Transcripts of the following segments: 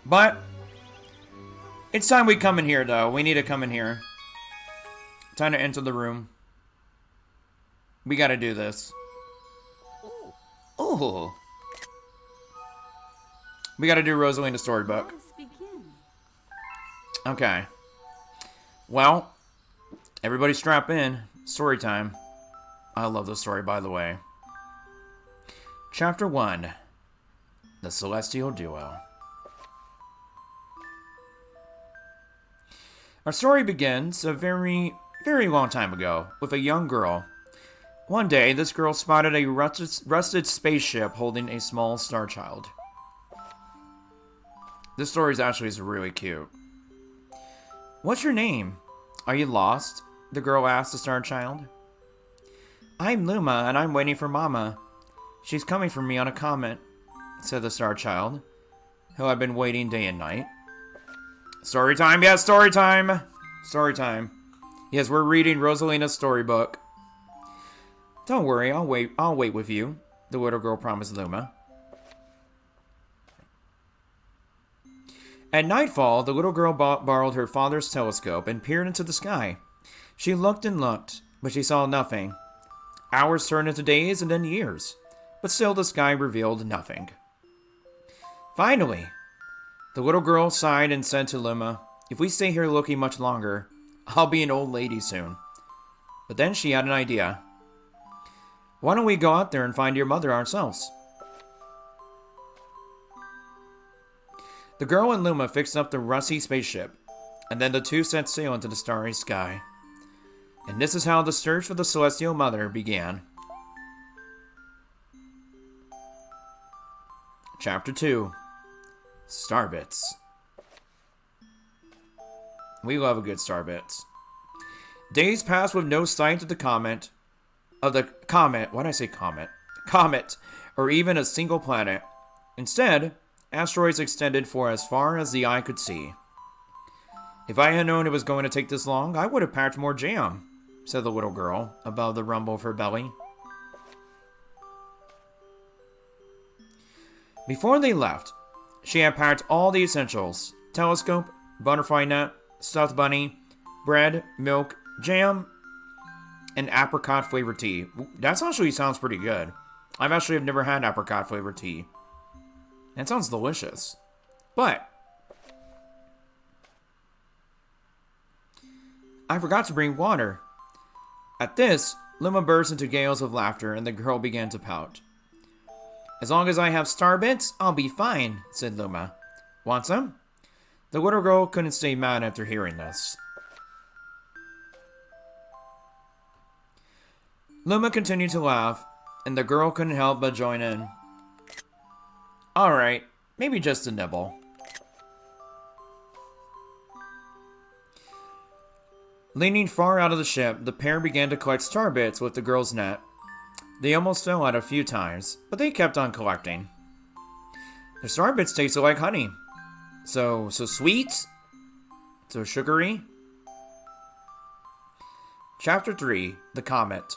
But it's time we come in here, though. We need to come in here. Time to enter the room. We gotta do this. Ooh. We gotta do Rosalina's storybook. Okay. Well, everybody strap in. Story time. I love this story, by the way. Chapter 1. The Celestial Duo. Our story begins a very, very long time ago with a young girl. One day, this girl spotted a rusted spaceship holding a small star child. This story is really cute. What's your name? Are you lost? The girl asked the star child. I'm Luma, and I'm waiting for Mama. She's coming for me on a comet, said the star child, who had been waiting day and night. Story time, yes, story time! Story time. Yes, we're reading Rosalina's storybook. Don't worry, I'll wait with you, the little girl promised Luma. At nightfall, the little girl borrowed her father's telescope and peered into the sky. She looked and looked, but she saw nothing. Hours turned into days and then years, but still the sky revealed nothing. Finally, the little girl sighed and said to Luma, if we stay here looking much longer, I'll be an old lady soon. But then she had an idea. Why don't we go out there and find your mother ourselves? The girl and Luma fixed up the rusty spaceship, and then the two set sail into the starry sky. And this is how the search for the Celestial Mother began. Chapter 2. Starbits. We love a good Starbits. Days passed with no sight of the comet. Why did I say comet? Comet, or even a single planet. Instead, asteroids extended for as far as the eye could see. If I had known it was going to take this long, I would have packed more jam, said the little girl, above the rumble of her belly. Before they left, she had packed all the essentials: telescope, butterfly net, stuffed bunny, bread, milk, jam, and apricot flavored tea. That actually sounds pretty good. I've never had apricot flavored tea. That sounds delicious. But I forgot to bring water. At this, Luma burst into gales of laughter and the girl began to pout. As long as I have Starbits, I'll be fine, said Luma. Want some? The little girl couldn't stay mad after hearing this. Luma continued to laugh, and the girl couldn't help but join in. Alright, maybe just a nibble. Leaning far out of the ship, the pair began to collect Starbits with the girl's net. They almost fell out a few times, but they kept on collecting. The Starbits tasted like honey. So sweet, so sugary. Chapter 3. The Comet.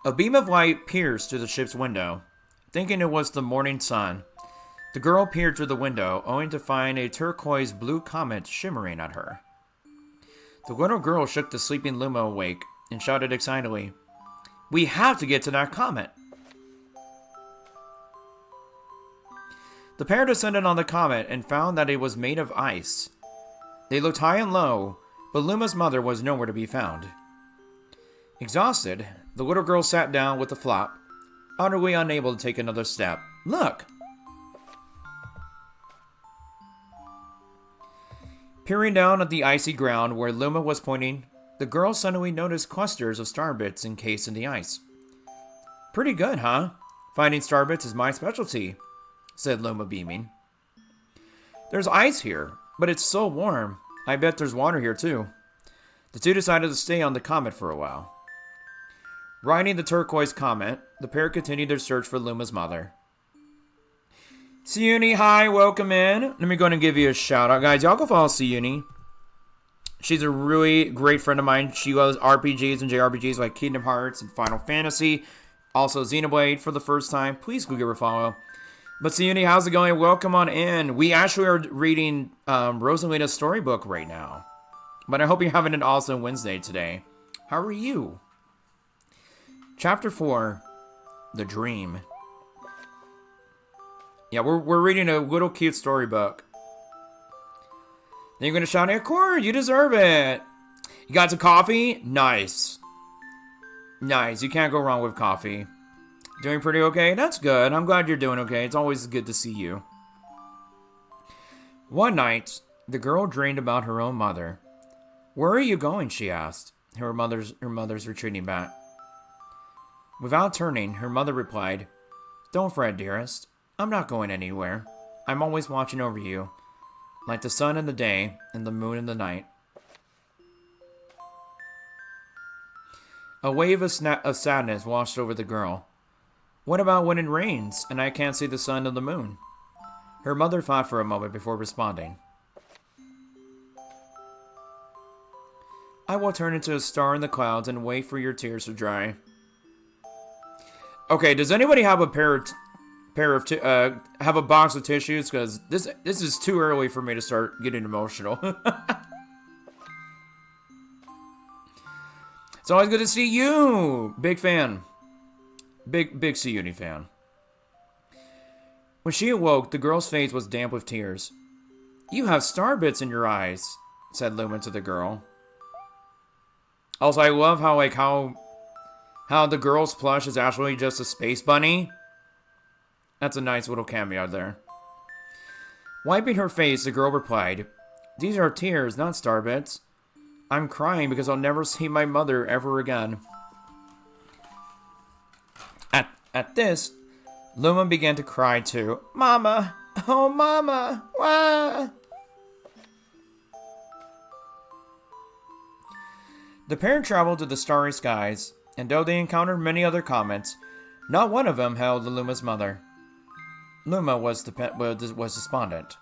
A beam of light pierced through the ship's window. Thinking it was the morning sun, the girl peered through the window, only to find a turquoise blue comet shimmering at her. The little girl shook the sleeping Luma awake and shouted excitedly, "We have to get to that comet!" The pair descended on the comet and found that it was made of ice. They looked high and low, but Luma's mother was nowhere to be found. Exhausted, the little girl sat down with a flop, utterly unable to take another step. Look! Peering down at the icy ground where Luma was pointing, the girl suddenly noticed clusters of starbits encased in the ice. Pretty good, huh? Finding starbits is my specialty, said Luma, beaming. There's ice here, but it's so warm. I bet there's water here too. The two decided to stay on the comet for a while. Riding the turquoise comet, the pair continued their search for Luma's mother. Siuni, hi, welcome in. Let me go ahead and give you a shout out. Guys, y'all go follow Siuni. She's a really great friend of mine. She loves RPGs and JRPGs like Kingdom Hearts and Final Fantasy. Also, Xenoblade for the first time. Please go give her a follow. But Siuni, how's it going? Welcome on in. We actually are reading Rosalina's storybook right now. But I hope you're having an awesome Wednesday today. How are you? Chapter 4, The Dream. Yeah, we're reading a little cute storybook. Then you're going to shout at Cord, you deserve it. You got some coffee? Nice. Nice, you can't go wrong with coffee. Doing pretty okay? That's good. I'm glad you're doing okay. It's always good to see you. One night, the girl dreamed about her own mother. Where are you going? She asked. Her mother's retreating back. Without turning, her mother replied, Don't fret, dearest. I'm not going anywhere. I'm always watching over you, like the sun in the day and the moon in the night. A wave of sadness washed over the girl. What about when it rains and I can't see the sun or the moon? Her mother thought for a moment before responding. I will turn into a star in the clouds and wait for your tears to dry. Okay, does anybody have a have a box of tissues? Because this is too early for me to start getting emotional. It's always good to see you. Big fan. Big Siuni fan. When she awoke, the girl's face was damp with tears. You have star bits in your eyes, said Luma to the girl. Also, I love how the girl's plush is actually just a space bunny. That's a nice little cameo there. Wiping her face, the girl replied, These are tears, not star bits. I'm crying because I'll never see my mother ever again. At this, Luma began to cry too. Mama! Oh, Mama! Wah! The pair traveled to the starry skies, and though they encountered many other comets, not one of them held Luma's mother. Luma was despondent.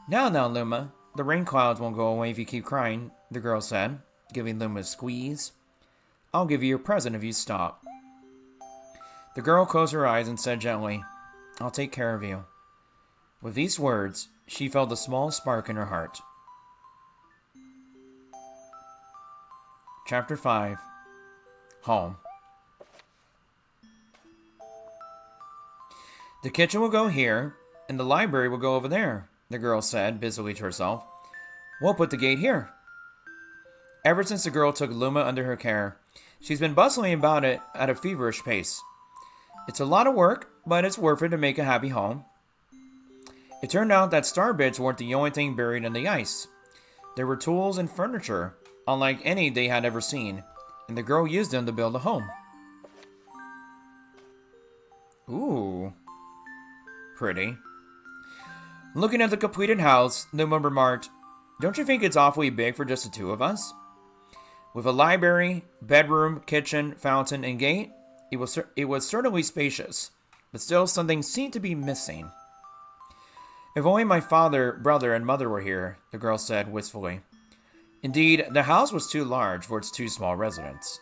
Now, Luma, the rain clouds won't go away if you keep crying, the girl said, giving Luma a squeeze. I'll give you a present if you stop. The girl closed her eyes and said gently, I'll take care of you. With these words, she felt a small spark in her heart. Chapter 5, Home. The kitchen will go here, and the library will go over there, the girl said busily to herself. We'll put the gate here. Ever since the girl took Luma under her care, she's been bustling about it at a feverish pace. It's a lot of work, but it's worth it to make a happy home. It turned out that star bits weren't the only thing buried in the ice. There were tools and furniture, unlike any they had ever seen, and the girl used them to build a home. Ooh. Pretty. Looking at the completed house, Luma remarked, Don't you think it's awfully big for just the two of us? With a library, bedroom, kitchen, fountain, and gate, it was certainly spacious, but still something seemed to be missing. If only my father, brother, and mother were here, the girl said wistfully. Indeed, the house was too large for its two small residents.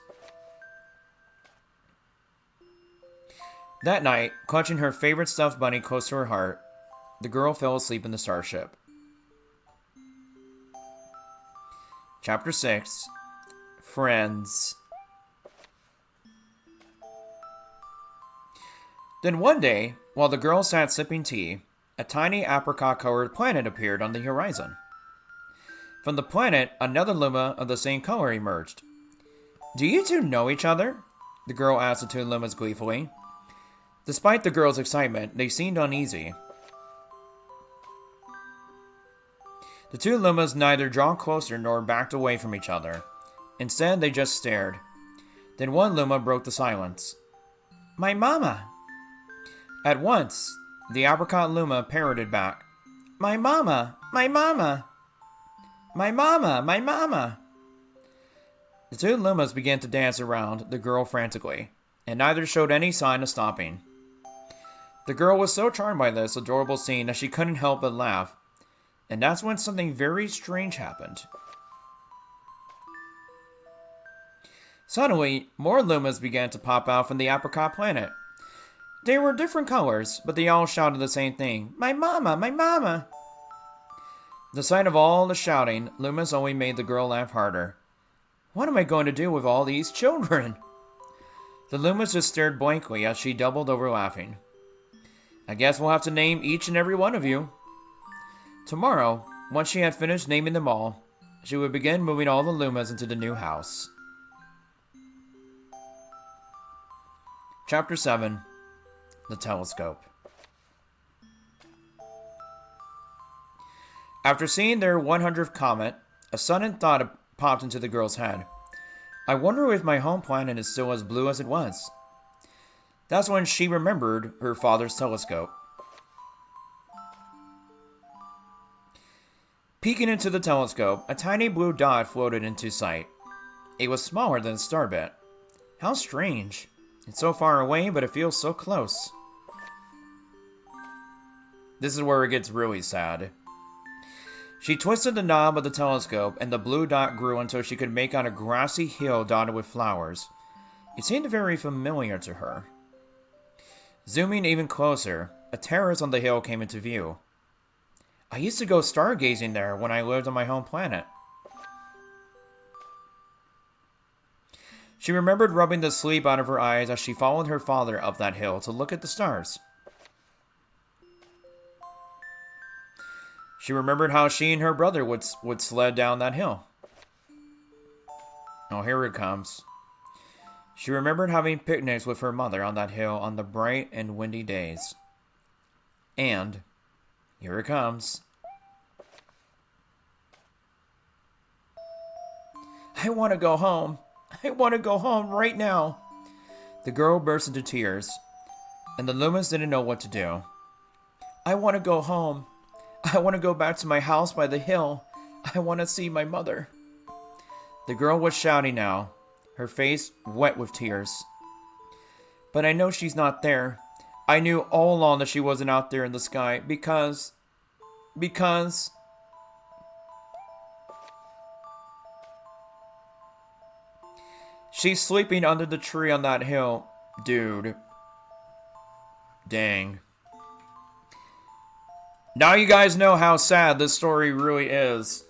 That night, clutching her favorite stuffed bunny close to her heart, the girl fell asleep in the starship. Chapter 6, Friends. Then one day, while the girl sat sipping tea, a tiny apricot-colored planet appeared on the horizon. From the planet, another Luma of the same color emerged. Do you two know each other? The girl asked the two Lumas gleefully. Despite the girl's excitement, they seemed uneasy. The two Lumas neither drew closer nor backed away from each other. Instead, they just stared. Then one Luma broke the silence. My mama! At once, the apricot Luma parroted back. My mama! My mama! My mama! My mama! The two Lumas began to dance around the girl frantically, and neither showed any sign of stopping. The girl was so charmed by this adorable scene that she couldn't help but laugh, and that's when something very strange happened. Suddenly, more Lumas began to pop out from the apricot planet. They were different colors, but they all shouted the same thing. My mama! My mama! The sight of all the shouting, Lumas only made the girl laugh harder. What am I going to do with all these children? The Lumas just stared blankly as she doubled over laughing. I guess we'll have to name each and every one of you. Tomorrow, once she had finished naming them all, she would begin moving all the Lumas into the new house. Chapter 7. The Telescope. After seeing their 100th comet, a sudden thought popped into the girl's head. I wonder if my home planet is still as blue as it was. That's when she remembered her father's telescope. Peeking into the telescope, a tiny blue dot floated into sight. It was smaller than a starbit. How strange. It's so far away, but it feels so close. This is where it gets really sad. She twisted the knob of the telescope, and the blue dot grew until she could make out a grassy hill dotted with flowers. It seemed very familiar to her. Zooming even closer, a terrace on the hill came into view. I used to go stargazing there when I lived on my home planet. She remembered rubbing the sleep out of her eyes as she followed her father up that hill to look at the stars. She remembered how she and her brother would sled down that hill. Oh, here it comes. She remembered having picnics with her mother on that hill on the bright and windy days. And here it comes. I want to go home. I want to go home right now. The girl burst into tears, and the Lumas didn't know what to do. I want to go home. I want to go back to my house by the hill. I want to see my mother. The girl was shouting now, her face wet with tears. But I know she's not there. I knew all along that she wasn't out there in the sky because... She's sleeping under the tree on that hill. Dude. Dang. Now you guys know how sad this story really is.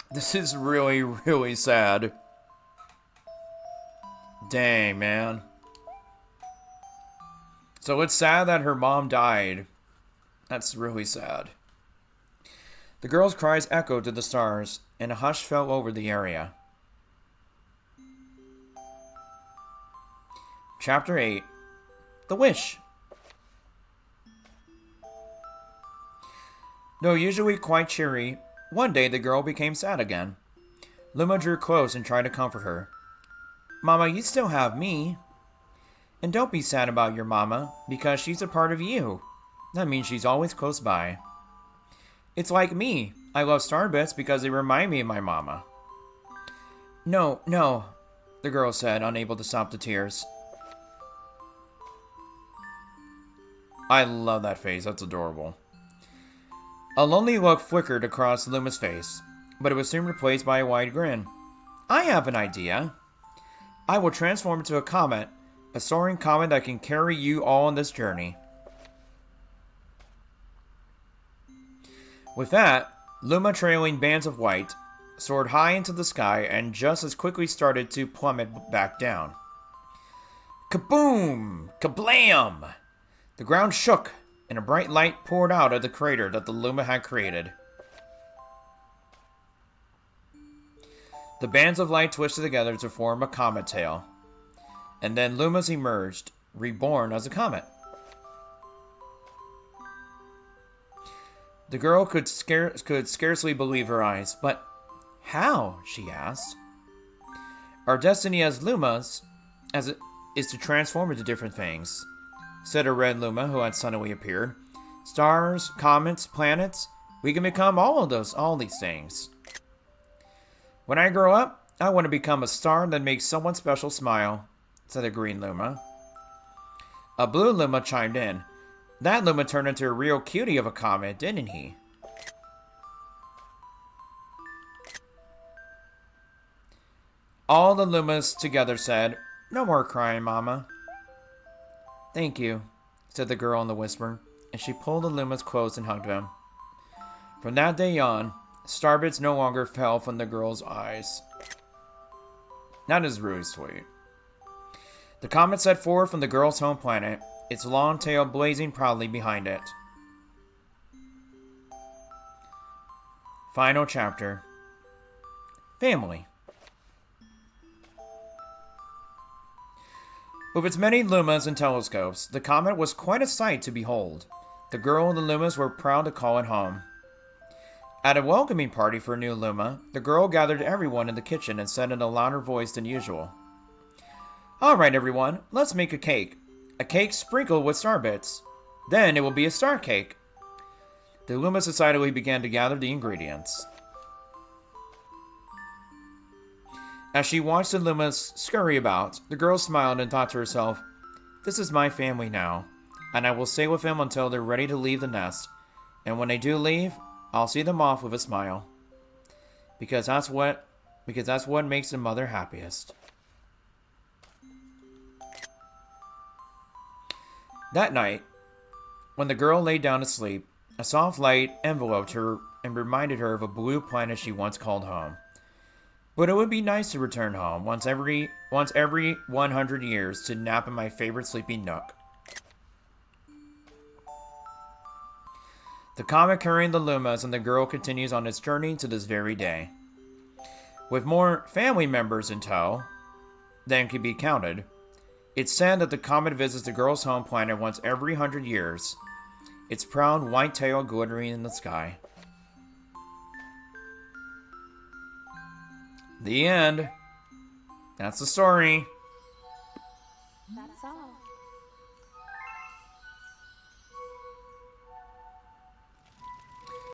This is really, really sad. Dang, man. So it's sad that her mom died. That's really sad. The girl's cries echoed to the stars, and a hush fell over the area. Chapter 8. The Wish. Though usually quite cheery, one day the girl became sad again. Luma drew close and tried to comfort her. Mama, you still have me. And don't be sad about your mama, because she's a part of you. That means she's always close by. It's like me. I love starbits because they remind me of my mama. No, the girl said, unable to stop the tears. I love that face. That's adorable. A lonely look flickered across Luma's face, but it was soon replaced by a wide grin. I have an idea. I will transform into a comet, a soaring comet that can carry you all on this journey. With that, Luma, trailing bands of white, soared high into the sky and just as quickly started to plummet back down. Kaboom! Kablam! The ground shook, and a bright light poured out of the crater that the Luma had created. The bands of light twisted together to form a comet tail, and then Lumas emerged, reborn as a comet. The girl could scarcely believe her eyes. But how? She asked. Our destiny as Lumas is to transform into different things, said a red Luma who had suddenly appeared. Stars, comets, planets, we can become all these things. When I grow up, I want to become a star that makes someone special smile, said a green Luma. A blue Luma chimed in. That Luma turned into a real cutie of a comet, didn't he? All the Lumas together said, "No more crying, Mama." "Thank you," said the girl in the whisper, and she pulled the Lumas close and hugged them. From that day on, starbits no longer fell from the girl's eyes. That is really sweet. The comet set forth from the girl's home planet, its long tail blazing proudly behind it. Final chapter. Family. With its many lumas and telescopes, the comet was quite a sight to behold. The girl and the lumas were proud to call it home. At a welcoming party for a new luma, the girl gathered everyone in the kitchen and said in a louder voice than usual, "All right, everyone, let's make a cake. A cake sprinkled with star bits. Then it will be a star cake." The lumas excitedly began to gather the ingredients. As she watched the lumas scurry about, the girl smiled and thought to herself, "This is my family now, and I will stay with them until they're ready to leave the nest. And when they do leave, I'll see them off with a smile. Because that's what makes a mother happiest." That night, when the girl lay down to sleep, a soft light enveloped her and reminded her of a blue planet she once called home. But it would be nice to return home once every 100 years to nap in my favorite sleeping nook. The comet carrying the lumas and the girl continues on its journey to this very day. With more family members in tow than can be counted, it's said that the comet visits the girl's home planet once every 100 years, its proud white tail glittering in the sky. The end. That's the story. That's all.